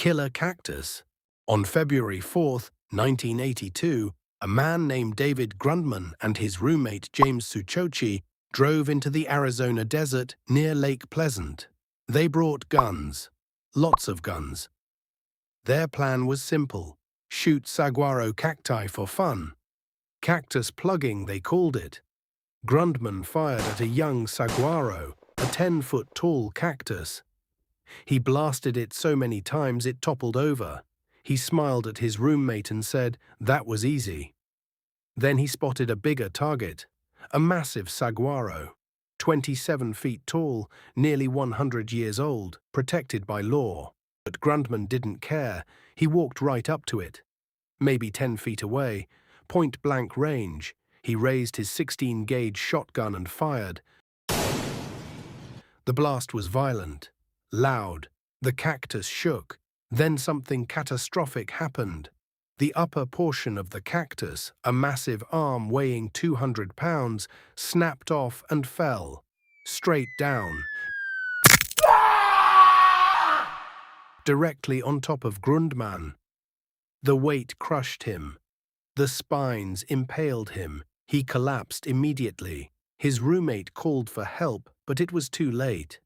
killer cactus. On February 4th, 1982, a man named David Grundman and his roommate James Suchochi drove into the Arizona desert near Lake Pleasant. They brought guns, lots of guns. Their plan was simple: shoot saguaro cacti for fun. Cactus plugging, they called it. Grundman fired at a young saguaro, a 10-foot-tall cactus. He blasted it so many times it toppled over. He smiled at his roommate and said, "That was easy." Then he spotted a bigger target, a massive saguaro, 27 feet tall, nearly 100 years old, protected by law. But Grundman didn't care. He walked right up to it. Maybe 10 feet away, point-blank range, he raised his 16-gauge shotgun and fired. The blast was violent, loud. The cactus shook. Then something catastrophic happened. The upper portion of the cactus, a massive arm weighing 200 pounds, snapped off and fell, straight down, directly on top of Grundman. The weight crushed him. The spines impaled him. He collapsed immediately. His roommate called for help, but it was too late.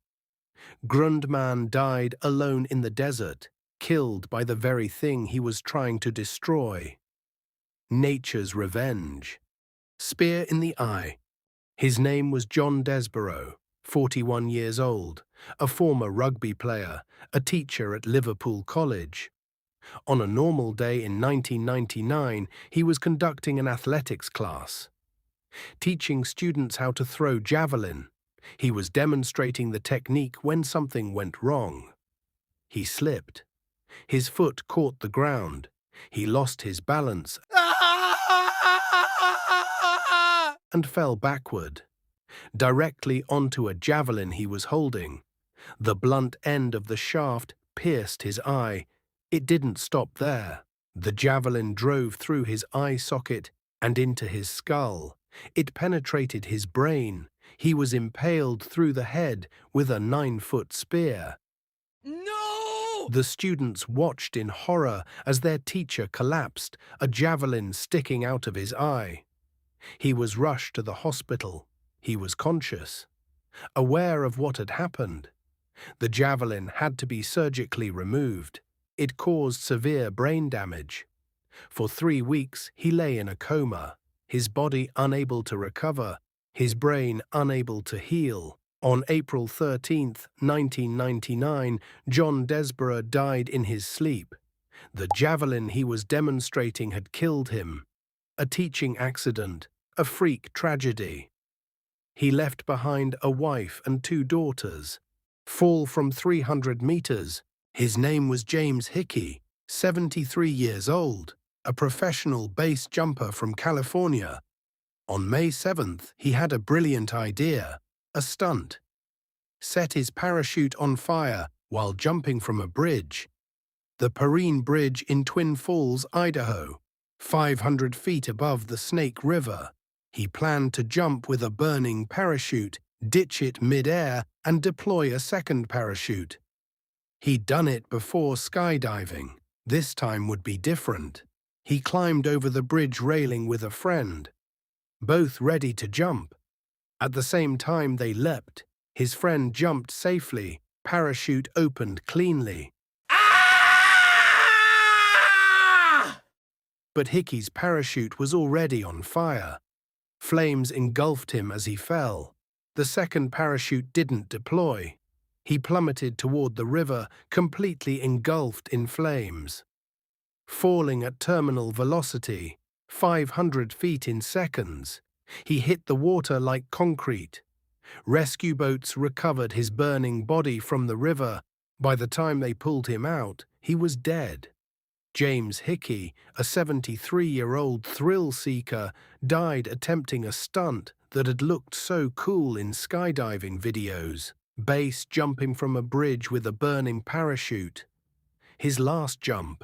Grundman died alone in the desert, killed by the very thing he was trying to destroy. Nature's revenge. Spear in the eye. His name was John Desborough, 41 years old, a former rugby player, a teacher at Liverpool College. On a normal day in 1999, he was conducting an athletics class, teaching students how to throw javelin. He was demonstrating the technique when something went wrong. He slipped. His foot caught the ground. He lost his balance and fell backward, directly onto a javelin he was holding. The blunt end of the shaft pierced his eye. It didn't stop there. The javelin drove through his eye socket and into his skull. It penetrated his brain. He was impaled through the head with a 9-foot spear. No! The students watched in horror as their teacher collapsed, a javelin sticking out of his eye. He was rushed to the hospital. He was conscious, aware of what had happened. The javelin had to be surgically removed. It caused severe brain damage. For 3 weeks, he lay in a coma, his body unable to recover, his brain unable to heal. On April 13, 1999, John Desborough died in his sleep. The javelin he was demonstrating had killed him. A teaching accident, a freak tragedy. He left behind a wife and 2 daughters. Fall from 300 meters. His name was James Hickey, 73 years old, a professional base jumper from California. On May 7th, he had a brilliant idea, a stunt. Set his parachute on fire while jumping from a bridge. The Perrine Bridge in Twin Falls, Idaho, 500 feet above the Snake River. He planned to jump with a burning parachute, ditch it mid-air, and deploy a second parachute. He'd done it before skydiving. This time would be different. He climbed over the bridge railing with a friend, both ready to jump. At the same time they leapt. His friend jumped safely. Parachute opened cleanly. Ah! But Hickey's parachute was already on fire. Flames engulfed him as he fell. The second parachute didn't deploy. He plummeted toward the river, completely engulfed in flames. Falling at terminal velocity, 500 feet in seconds, he hit the water like concrete. Rescue boats recovered his burning body from the river. By the time they pulled him out, he was dead. James Hickey, a 73-year-old thrill-seeker, died attempting a stunt that had looked so cool in skydiving videos. Base jumping from a bridge with a burning parachute. His last jump,